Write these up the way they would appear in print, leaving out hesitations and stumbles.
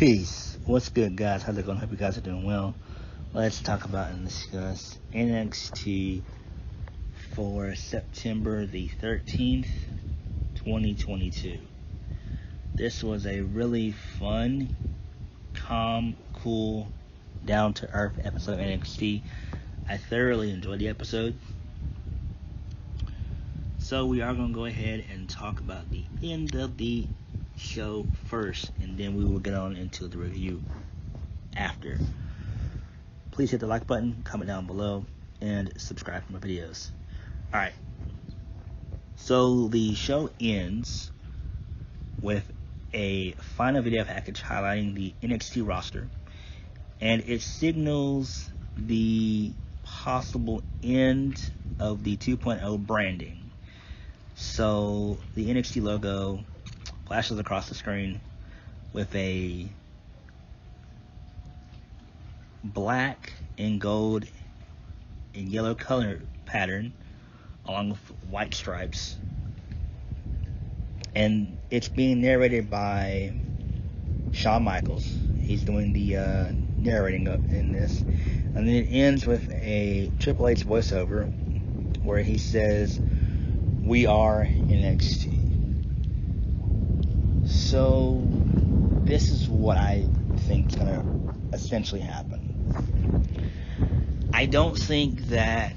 Peace. What's good, guys? How's it going? Hope you guys are doing well. Let's talk about and discuss NXT for September the 13th, 2022. This was a really fun, calm, cool, down-to-earth episode of NXT. I thoroughly enjoyed the episode. So we are going to go ahead and talk about the end of the show first, and then we will get on into the review after. Please hit the like button, comment down below, and subscribe for my videos. Alright, so the show ends with a final video package highlighting the NXT roster, and it signals the possible end of the 2.0 branding. So the NXT logo flashes across the screen with a black and gold and yellow color pattern along with white stripes, and it's being narrated by Shawn Michaels. He's doing the narrating in this, and then it ends with a Triple H voiceover where he says, "We are NXT." So this is what I think is going to essentially happen. I don't think that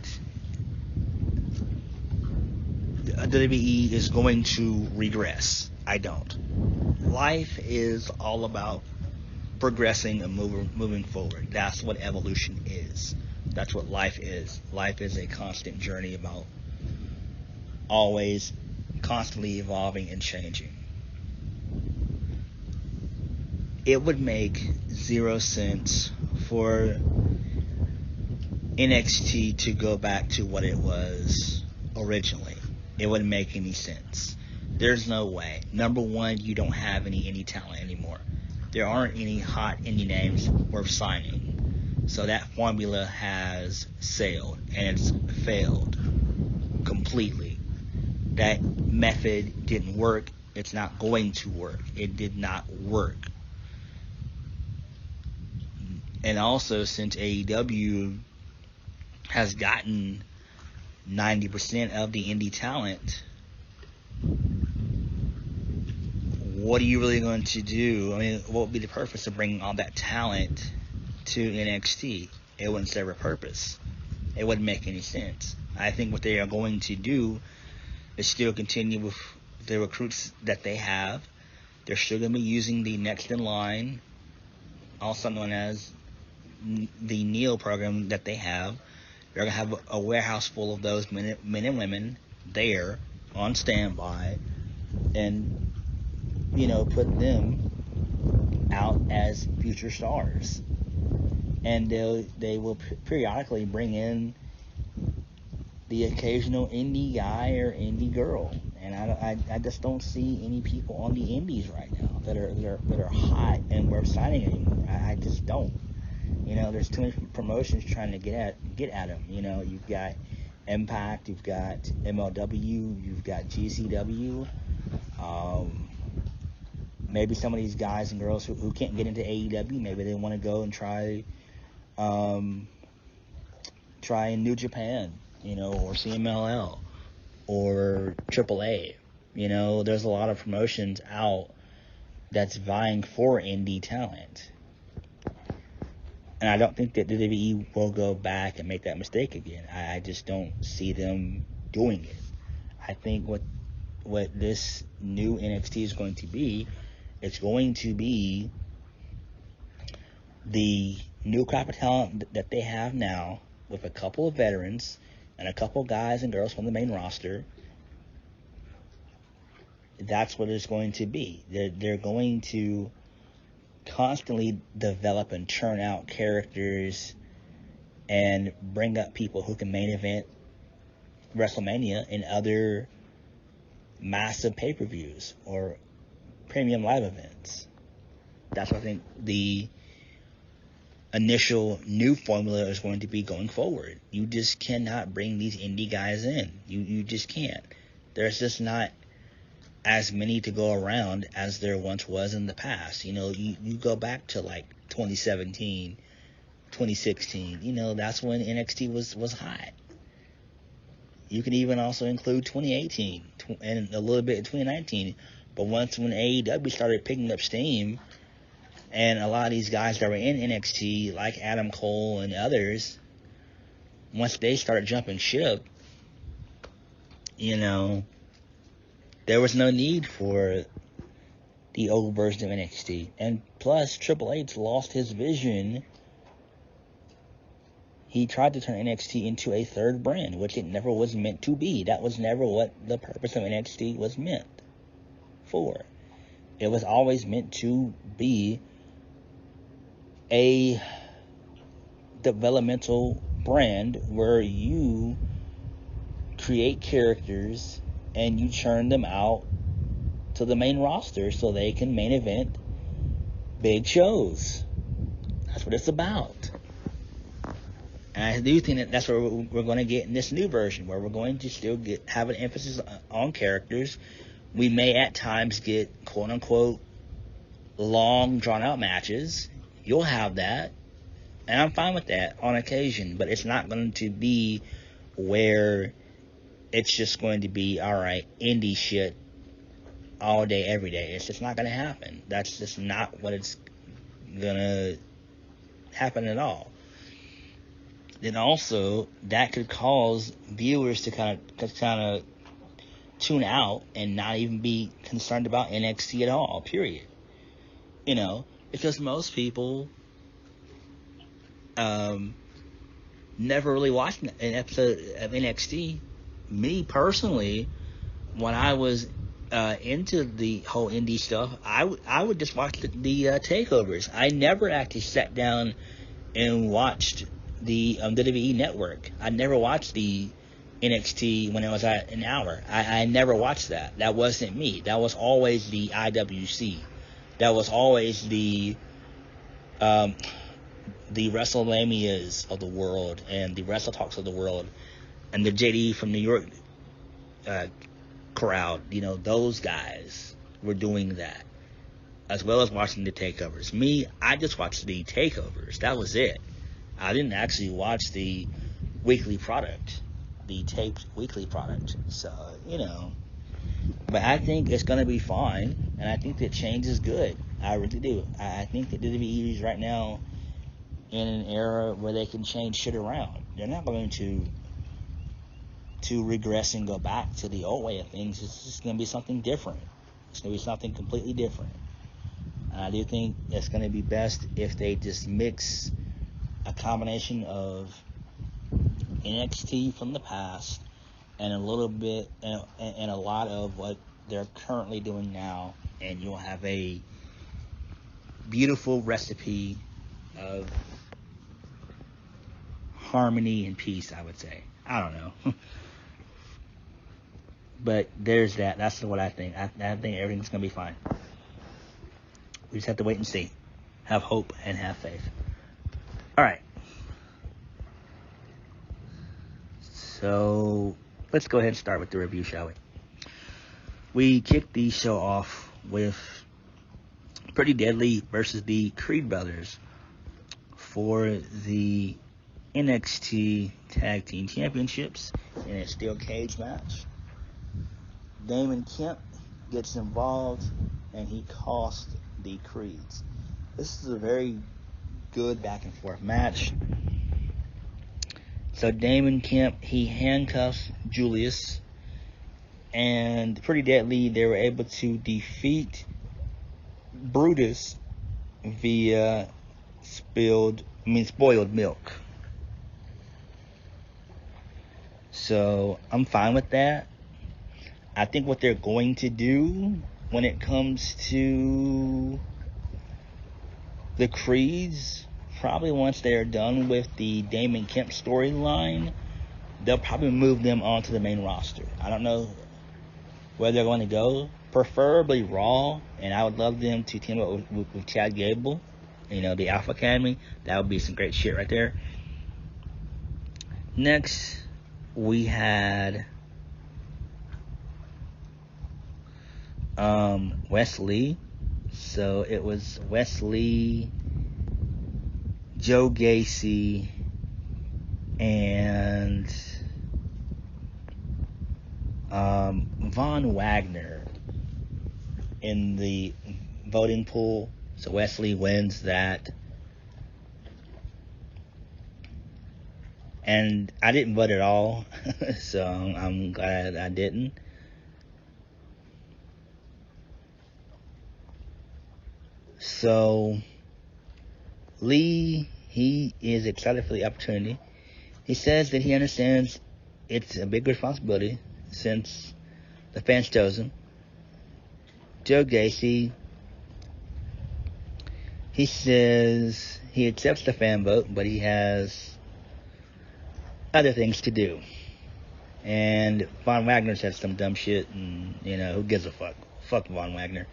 WWE is going to regress. I don't. Life is all about progressing and moving forward. That's what evolution is. That's what life is. Life is a constant journey about always constantly evolving and changing. It would make zero sense for NXT to go back to what it was originally. It wouldn't make any sense. There's no way. Number one, you don't have any indie talent anymore. There aren't any hot indie names worth signing. So that formula has sailed, and it's failed completely. That method didn't work. It's not going to work. It did not work. And also, since AEW has gotten 90% of the indie talent, what are you really going to do? I mean, what would be the purpose of bringing all that talent to NXT? It wouldn't serve a purpose. It wouldn't make any sense. I think what they are going to do is still continue with the recruits that they have. They're still going to be using the next in line, also known as the Neo program that they have. They're going to have a warehouse full of those men and women there on standby, and, put them out as future stars. And they will periodically bring in the occasional indie guy or indie girl. And I just don't see any people on the indies right now that are hot and worth signing anymore. I just don't. There's too many promotions trying to get at them. You've got Impact, you've got MLW, you've got GCW. Maybe some of these guys and girls who can't get into AEW, maybe they want to go and try in New Japan, or CMLL, or AAA. There's a lot of promotions out that's vying for indie talent. And I don't think that WWE will go back and make that mistake again. I just don't see them doing it. I think what this new NXT is going to be, it's going to be the new crop of talent that they have now, with a couple of veterans and a couple guys and girls from the main roster. That's what it's going to be. They're going to constantly develop and churn out characters and bring up people who can main event WrestleMania and other massive pay-per-views or premium live events. That's what I think the initial new formula is going to be going forward. You just cannot bring these indie guys in. You just can't. There's just not as many to go around as there once was in the past. You know, you go back to like 2017, 2016, you know, that's when NXT was hot. You can even also include 2018 and a little bit in 2019. But once when AEW started picking up steam, and a lot of these guys that were in NXT, like Adam Cole and others, once they started jumping ship, you know, there was no need for the old version of NXT. And plus, Triple H lost his vision. He tried to turn NXT into a third brand, which it never was meant to be. That was never what the purpose of NXT was meant for. It was always meant to be a developmental brand where you create characters and you churn them out to the main roster so they can main event big shows. That's what it's about. And I do think that that's what we're going to get in this new version, where we're going to still have an emphasis on characters. We may at times get quote-unquote long, drawn-out matches. You'll have that. And I'm fine with that on occasion. But it's not going to be where it's just going to be, all right, indie shit all day, every day. It's just not going to happen. That's just not what it's going to happen at all. Then also, that could cause viewers to kind of tune out and not even be concerned about NXT at all, period. You know, because most people never really watched an episode of NXT. Me, personally, when I was into the whole indie stuff, I would just watch the takeovers. I never actually sat down and watched the WWE Network. I never watched the NXT when it was at an hour. I never watched that. That wasn't me. That was always the IWC. That was always the WrestleManias of the world and the Wrestle Talks of the world and the JD from New York crowd. You know, those guys were doing that, as well as watching the takeovers. Me, I just watched the takeovers. That was it. I didn't actually watch the weekly product, the taped weekly product. So, you know. But I think it's going to be fine, and I think that change is good. I really do. I think that WWE is right now in an era where they can change shit around. They're not going to regress and go back to the old way of things. It's just going to be something different. It's going to be something completely different. And I do think it's going to be best if they just mix a combination of NXT from the past and a little bit and a lot of what they're currently doing now, and you'll have a beautiful recipe of harmony and peace, I would say. I don't know. But there's that. That's what I think. I think everything's going to be fine. We just have to wait and see. Have hope and have faith. All right. So let's go ahead and start with the review, shall we? We kicked the show off with Pretty Deadly versus the Creed Brothers for the NXT Tag Team Championships in a steel cage match. Damon Kemp gets involved and he costs the Creeds. This is a very good back and forth match. So Damon Kemp, he handcuffs Julius, and Pretty Deadly, they were able to defeat Brutus via spoiled milk. So I'm fine with that. I think what they're going to do when it comes to the Creeds, probably once they're done with the Damon Kemp storyline, they'll probably move them onto the main roster. I don't know where they're going to go. Preferably Raw, and I would love them to team up with Chad Gable, you know, the Alpha Academy. That would be some great shit right there. Next, we had Wesley. So it was Wesley, Joe Gacy, and Von Wagner in the voting pool. So Wesley wins that. And I didn't vote at all, so I'm glad I didn't. So Lee, he is excited for the opportunity. He says that he understands it's a big responsibility since the fans chose him. Joe Gacy, he says he accepts the fan vote, but he has other things to do. And Von Wagner said some dumb shit, and, you know, who gives a fuck? Fuck Von Wagner.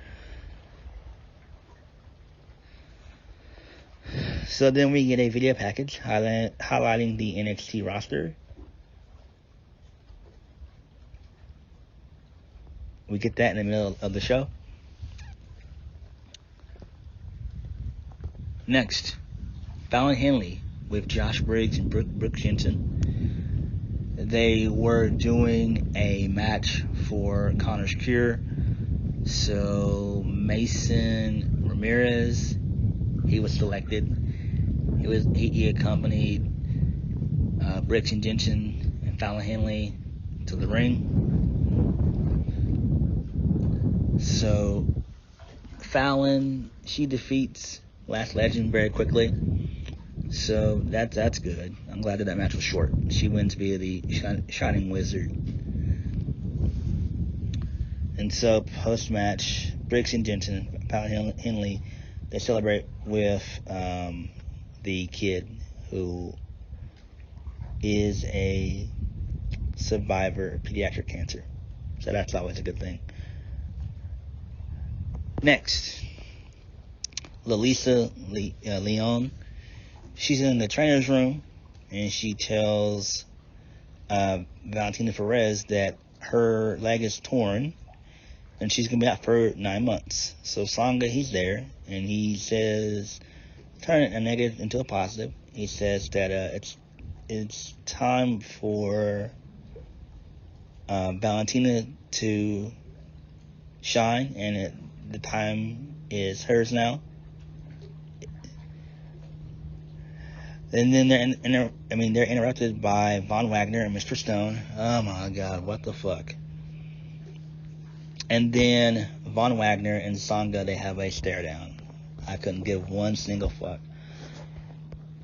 So then we get a video package highlighting the NXT roster. We get that in the middle of the show. Next, Fallon Henley with Josh Briggs and Brooke Jensen. They were doing a match for Connor's Cure. So Mason Ramirez, he was selected. He accompanied Briggs and Jensen and Fallon Henley to the ring. So Fallon, she defeats Last Legend very quickly. So that's good. I'm glad that match was short. She wins via the Shining Wizard. And so post-match, Briggs and Jensen, Fallon Henley, they celebrate with the kid who is a survivor of pediatric cancer. So that's always a good thing. Next, Lalisa Leon. She's in the trainer's room, and she tells Valentina Perez that her leg is torn, and she's going to be out for 9 months. So Sanga, he's there, and he says, turn a negative into a positive. He says that it's time for Valentina to shine, and the time is hers now. And then they're interrupted by Von Wagner and Mr. Stone. Oh my God, what the fuck? And then Von Wagner and Sanga, they have a stare down. I couldn't give one single fuck.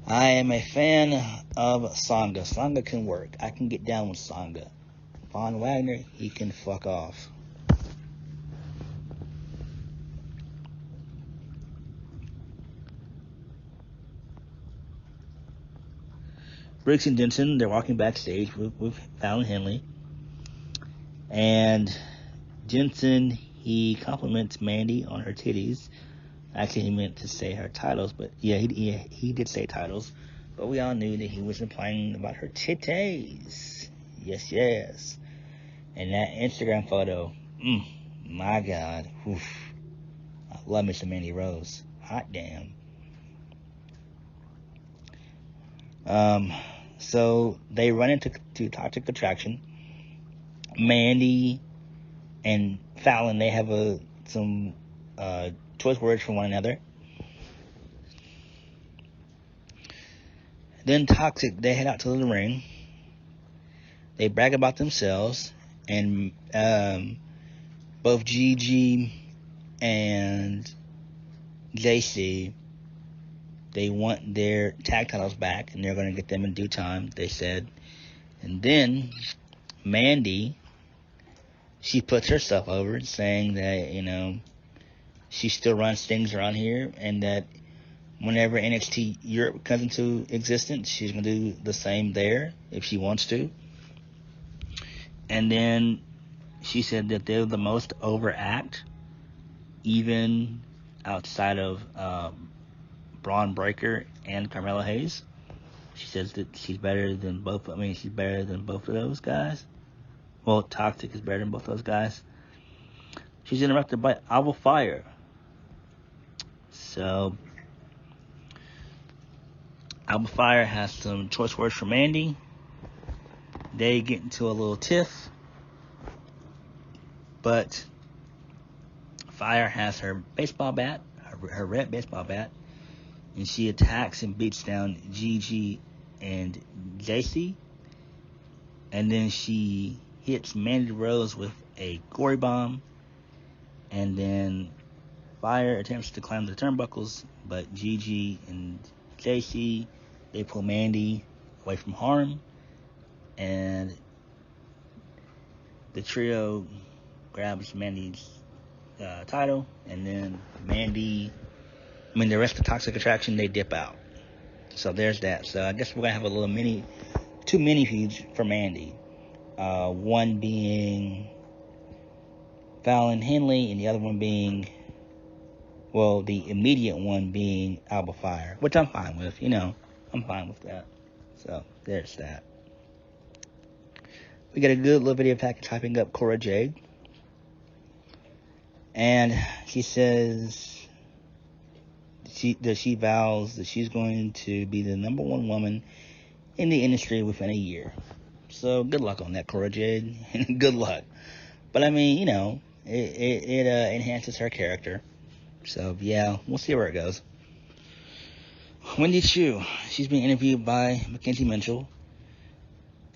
I am a fan of Sanga. Sanga can work. I can get down with Sanga. Von Wagner, he can fuck off. Briggs and Jensen, they're walking backstage with Fallon Henley. And Jensen, he compliments Mandy on her titties. Actually, he meant to say her titles, but yeah, he did say titles. But we all knew that he was implying about her titties. Yes. And that Instagram photo, my God. Oof. I love Mr. Mandy Rose. Hot damn. So they run into Toxic Attraction. Mandy and Fallon, they have some choice words for one another. Then Toxic, they head out to the ring. They brag about themselves, and both Gigi and JC, they want their tag titles back, and they're going to get them in due time, they said. And then Mandy, she puts herself over, saying that, you know, she still runs things around here, and that whenever NXT Europe comes into existence, she's going to do the same there if she wants to. And then she said that they're the most over act, even outside of Braun Breaker and Carmelo Hayes. She says that she's better than both. She's better than both of those guys. Well, Toxic is better than both those guys. she's interrupted by Alba Fire. So, Alba Fire has some choice words for Mandy. They get into a little tiff, but Fire has her baseball bat, her red baseball bat, and she attacks and beats down Gigi and JC. And then she hits Mandy Rose with a gory bomb. And then Fire attempts to climb the turnbuckles, but Gigi and JC, they pull Mandy away from harm. And the trio grabs Mandy's title. And then the rest of Toxic Attraction, they dip out. So there's that. So I guess we're going to have two mini feuds for Mandy. One being Fallon Henley, and the other one being, the immediate one being Alba Fire, which I'm fine with. I'm fine with that. So there's that. We got a good little video package hyping up Cora Jade. And she says she vows that she's going to be the number one woman in the industry within a year. So good luck on that, Cora Jade. Good luck. But it enhances her character. So yeah, we'll see where it goes. Wendy Chu, she's being interviewed by Mackenzie Mitchell.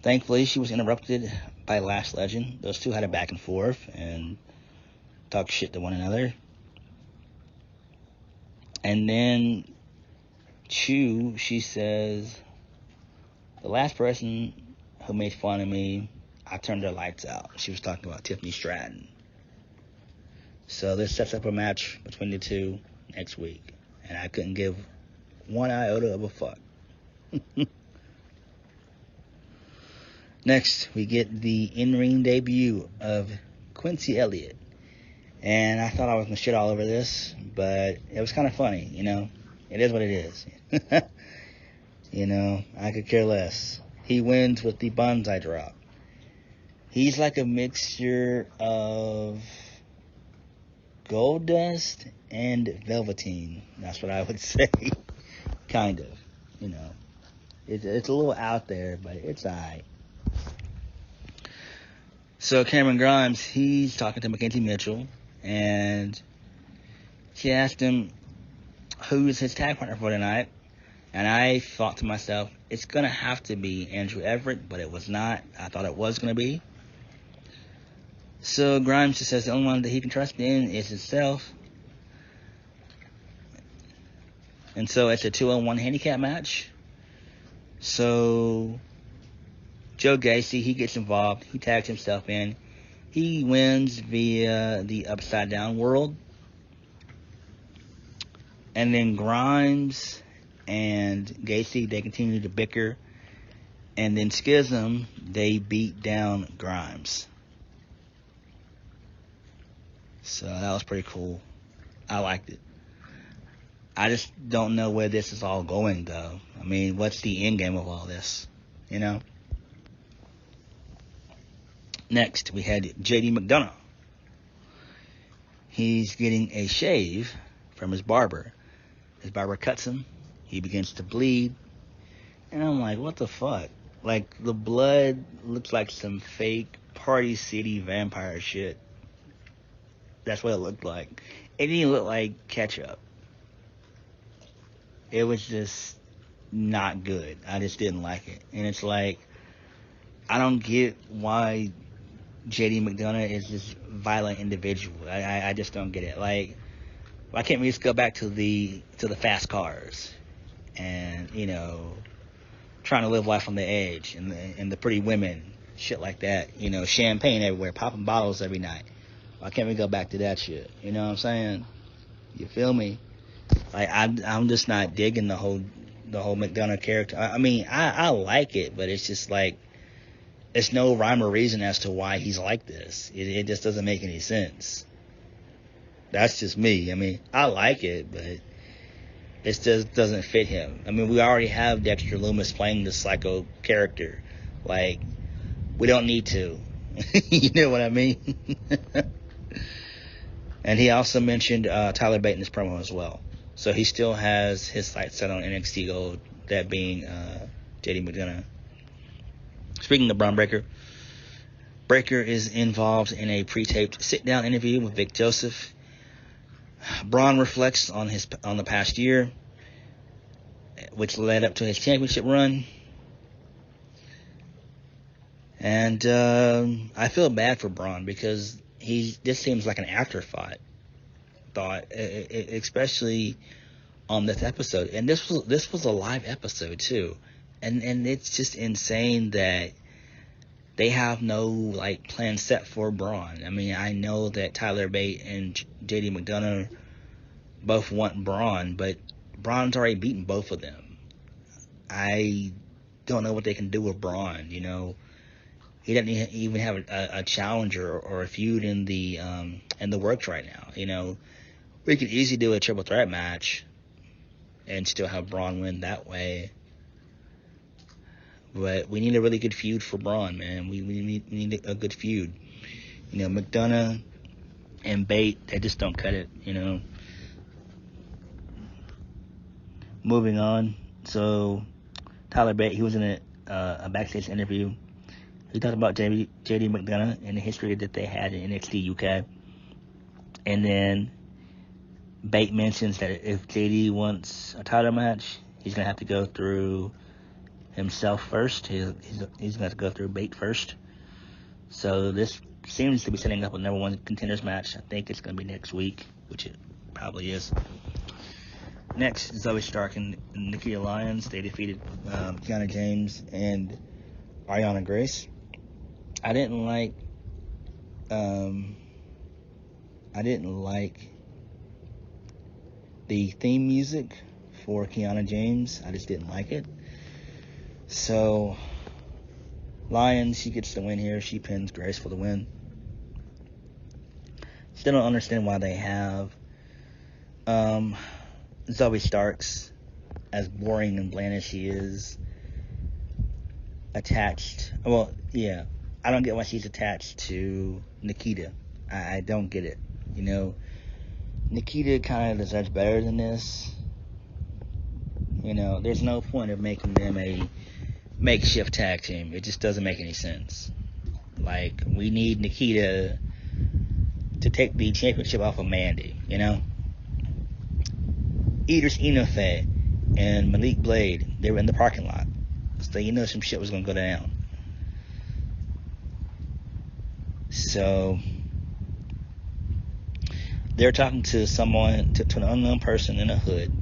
Thankfully, she was interrupted by Lash Legend. Those two had a back and forth and talked shit to one another. And then Chu, she says, the last person who made fun of me, I turned their lights out. She was talking about Tiffany Stratton. So this sets up a match between the two next week. And I couldn't give one iota of a fuck. Next, we get the in-ring debut of Quincy Elliott. And I thought I was going to shit all over this, but it was kind of funny, It is what it is. I could care less. He wins with the bonsai drop. He's like a mixture of gold dust and velveteen. That's what I would say. Kind of. It's a little out there, but it's alright. So Cameron Grimes, he's talking to Mackenzie Mitchell, and she asked him who is his tag partner for tonight. And I thought to myself, it's going to have to be Andrew Everett, but it was not. I thought it was going to be. So Grimes just says the only one that he can trust in is himself. And so it's a 2-on-1 handicap match. So Joe Gacy, he gets involved. He tags himself in. He wins via the Upside Down World. And then Grimes and Gacy, they continue to bicker. And then Schism, they beat down Grimes. So that was pretty cool. I liked it. I just don't know where this is all going, though. I mean, what's the end game of all this? Next, we had JD McDonough. He's getting a shave from his barber. His barber cuts him. He begins to bleed. And I'm like, what the fuck? Like, the blood looks like some fake Party City vampire shit. That's what it looked like. It didn't look like ketchup. It was just not good. I just didn't like it. And it's like, I don't get why JD McDonough is this violent individual. I just don't get it. Like, why can't we just go back to the fast cars and, trying to live life on the edge and the pretty women, shit like that. Champagne everywhere, popping bottles every night. Why can't we go back to that shit? You know what I'm saying? You feel me? Like, I'm just not digging the whole McDonough character. I mean, I like it, but it's just like, it's no rhyme or reason as to why he's like this. It just doesn't make any sense. That's just me. I mean, I like it, but it just doesn't fit him. I mean, we already have Dexter Lumis playing this psycho character. Like, we don't need to. You know what I mean? And he also mentioned Tyler Bate in his promo as well. So he still has his sights set on NXT Gold, that being JD McDonough. Speaking of Braun Breaker, Breaker is involved in a pre-taped sit-down interview with Vic Joseph. Braun reflects on the past year, which led up to his championship run. And I feel bad for Braun because this seems like an afterthought, especially on this episode. And this was a live episode too, and it's just insane that they have no like plan set for Braun. I mean, I know that Tyler Bate and JD McDonough both want Braun, but Braun's already beaten both of them. I don't know what they can do with Braun. You know, he doesn't even have a challenger or a feud in the works right now. You know, we could easily do a triple threat match and still have Braun win that way. But we need a really good feud for Braun, man. We need a good feud. You know, McDonough and Bate, they just don't cut it, you know. Moving on. So, Tyler Bate, he was in a backstage interview. He talked about JD McDonough and the history that they had in NXT UK. And then Bate mentions that if JD wants a title match, he's going to have to go through himself first. He's going to have to go through Bate first. So this seems to be setting up a number one contenders match. I think it's going to be next week, which it probably is. Next, Zoe Stark and Nikita Lyons. They defeated Kiana James and Ariana Grace. I didn't like the theme music for Kiana James. I just didn't like it. So, Lyons, she gets the win here. She pins Grace for the win. Still don't understand why they have Zoe Starks, as boring and bland as she is, attached. Well, yeah, I don't get why she's attached to Nikita. I don't get it. You know, Nikita kind of deserves better than this. You know, there's no point of making them a makeshift tag team. It just doesn't make any sense. Like, we need Nikita to take the championship off of Mandy, you know? Idris Inoue and Malik Blade, they were in the parking lot. So you know some shit was going to go down. So, they're talking to someone, to an unknown person in a hood.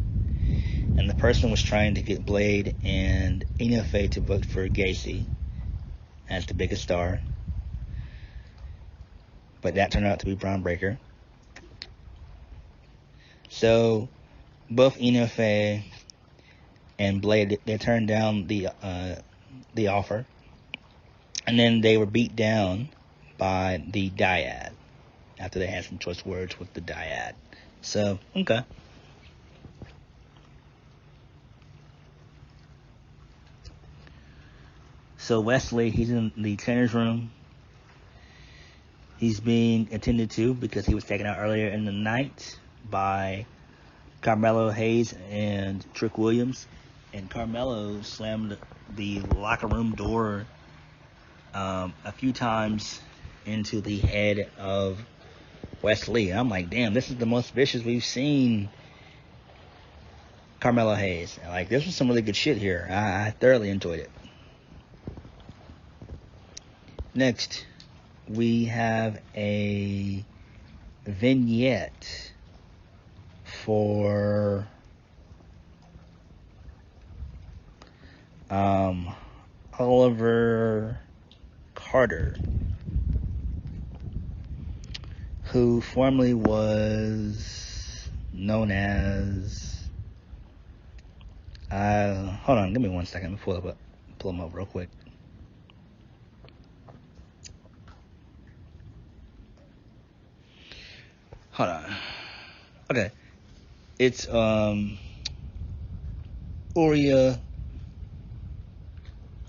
And the person was trying to get Blade and Inoue to vote for Gacy as the biggest star. But that turned out to be Braun Breaker. So, both Inoue and Blade, they turned down the offer. And then they were beat down by the dyad after they had some choice words with the dyad. So, okay. So Wesley, he's in the trainer's room. He's being attended to because he was taken out earlier in the night by Carmelo Hayes and Trick Williams. And Carmelo slammed the locker room door a few times into the head of Wesley. I'm like, damn, this is the most vicious we've seen Carmelo Hayes. Like, this was some really good shit here. I thoroughly enjoyed it. Next, we have a vignette for Oliver Carter, who formerly was known as hold on, give me 1 second. Let me pull him up real quick. Hold on. Okay. It's Uria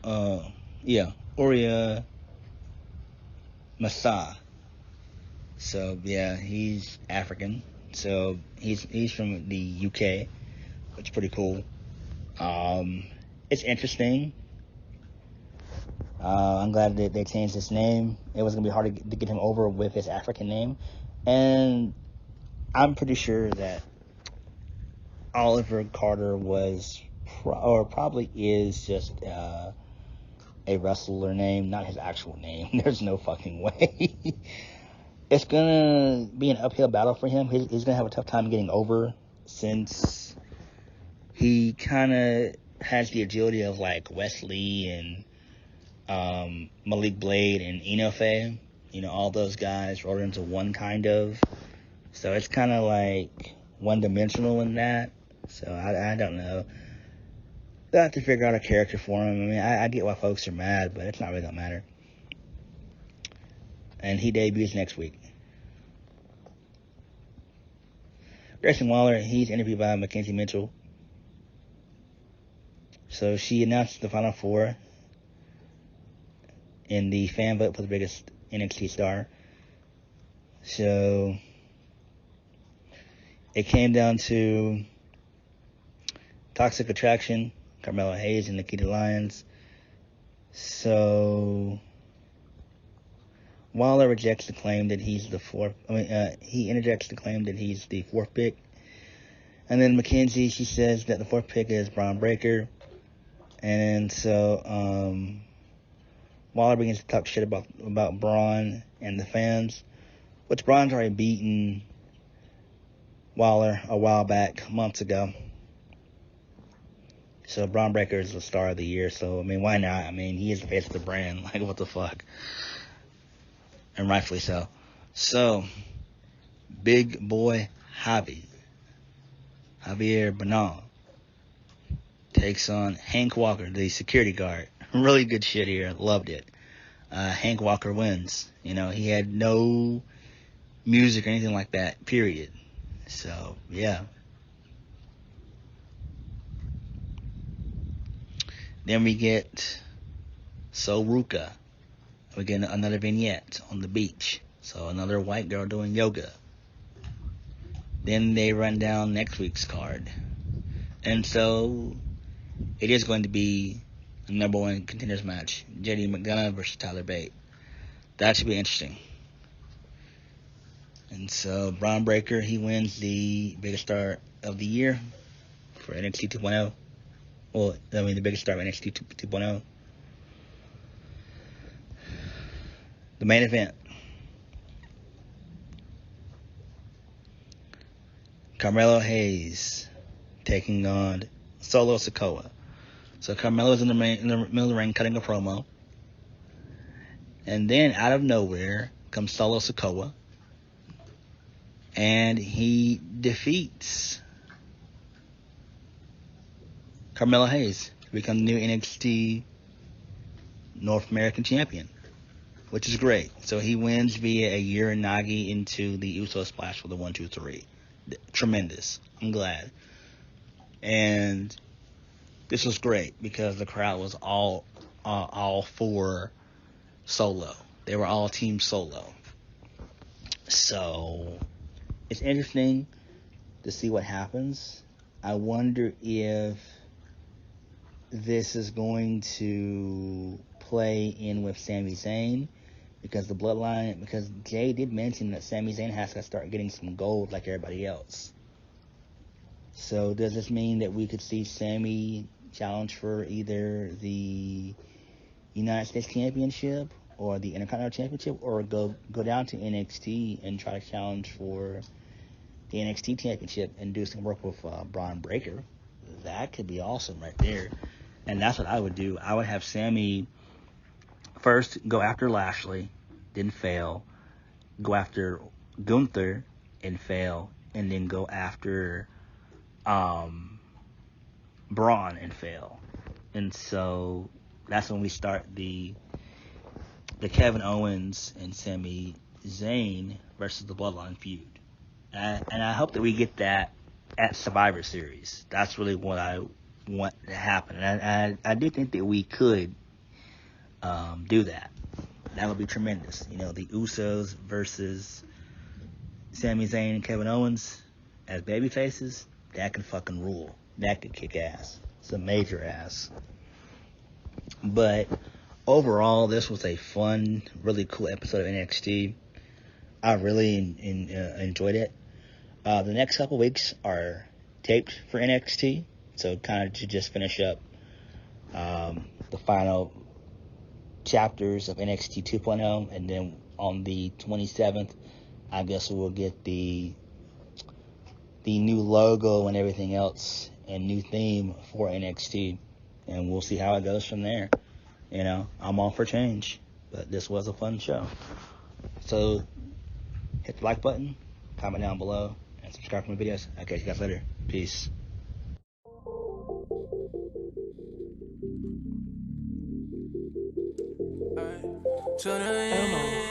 Uria Masa. So yeah, he's African. So he's from the UK, which is pretty cool. It's interesting. I'm glad that they changed his name. It was gonna be hard to get him over with his African name, and I'm pretty sure that Oliver Carter was or probably is just a wrestler name, not his actual name. There's no fucking way. It's gonna be an uphill battle for him. He's gonna have a tough time getting over, since he kind of has the agility of like Wesley and Malik Blade and Inoue. All those guys rolled into one kind of. So it's kind of like one-dimensional in that. So I don't know. They'll have to figure out a character for him. I mean, I get why folks are mad, but it's not really gonna matter. And he debuts next week. Grayson Waller, he's interviewed by Mackenzie Mitchell. So she announced the Final Four in the fan vote for the biggest NXT star. So it came down to Toxic Attraction, Carmelo Hayes, and Nikita Lyons. So Waller rejects the claim that he's the fourth. He interjects the claim that he's the fourth pick. And then Mackenzie, she says that the fourth pick is Braun Breaker. And so Waller begins to talk shit about Braun and the fans, which Braun's already beaten Waller a while back, months ago. So Braun Breaker is the star of the year. So, I mean, why not? I mean, he is the face of the brand. Like, what the fuck? And rightfully so. So, big boy Javier Bernal takes on Hank Walker, the security guard. Really good shit here. Loved it. Hank Walker wins. He had no music or anything like that, period. So, yeah. Then we get Soruka. We get another vignette on the beach. So another white girl doing yoga. Then they run down next week's card. And so it is going to be a number one contenders match. JD McDonough versus Tyler Bate. That should be interesting. And so Braun Breaker, he wins the biggest star of the year for NXT 2.0. Well, I mean the biggest star of NXT 2.0. The main event. Carmelo Hayes taking on Solo Sikoa. So Carmelo's in the middle of the ring cutting a promo. And then out of nowhere comes Solo Sikoa. And he defeats Carmelo Hayes to become the new NXT North American Champion, which is great. So he wins via a Uranagi into the Uso Splash for the 1-2-3. Tremendous. I'm glad. And this was great because the crowd was all for Solo. They were all team Solo. So it's interesting to see what happens. I wonder if this is going to play in with Sami Zayn, because the bloodline, because Jay did mention that Sami Zayn has to start getting some gold like everybody else. So does this mean that we could see Sami challenge for either the United States Championship or the Intercontinental Championship, or go down to NXT and try to challenge for the NXT Championship and do some work with Braun Breaker? That could be awesome right there. And that's what I would do. I would have Sami first go after Lashley, then fail. Go after Gunther and fail. And then go after Braun and fail. And so that's when we start the Kevin Owens and Sami Zayn versus the Bloodline feud. And I hope that we get that at Survivor Series. That's really what I want to happen. And I do think that we could do that. That would be tremendous. The Usos versus Sami Zayn and Kevin Owens as baby faces, that could fucking rule. That could kick ass. Some major ass. But overall, this was a fun, really cool episode of NXT. I really enjoyed it. The next couple weeks are taped for NXT, so kind of to just finish up the final chapters of NXT 2.0, and then on the 27th, I guess we'll get the new logo and everything else and new theme for NXT, and we'll see how it goes from there. You know, I'm all for change, but this was a fun show. So hit the like button, comment down below, and subscribe to my videos. I'll catch you guys later. Peace. To the end.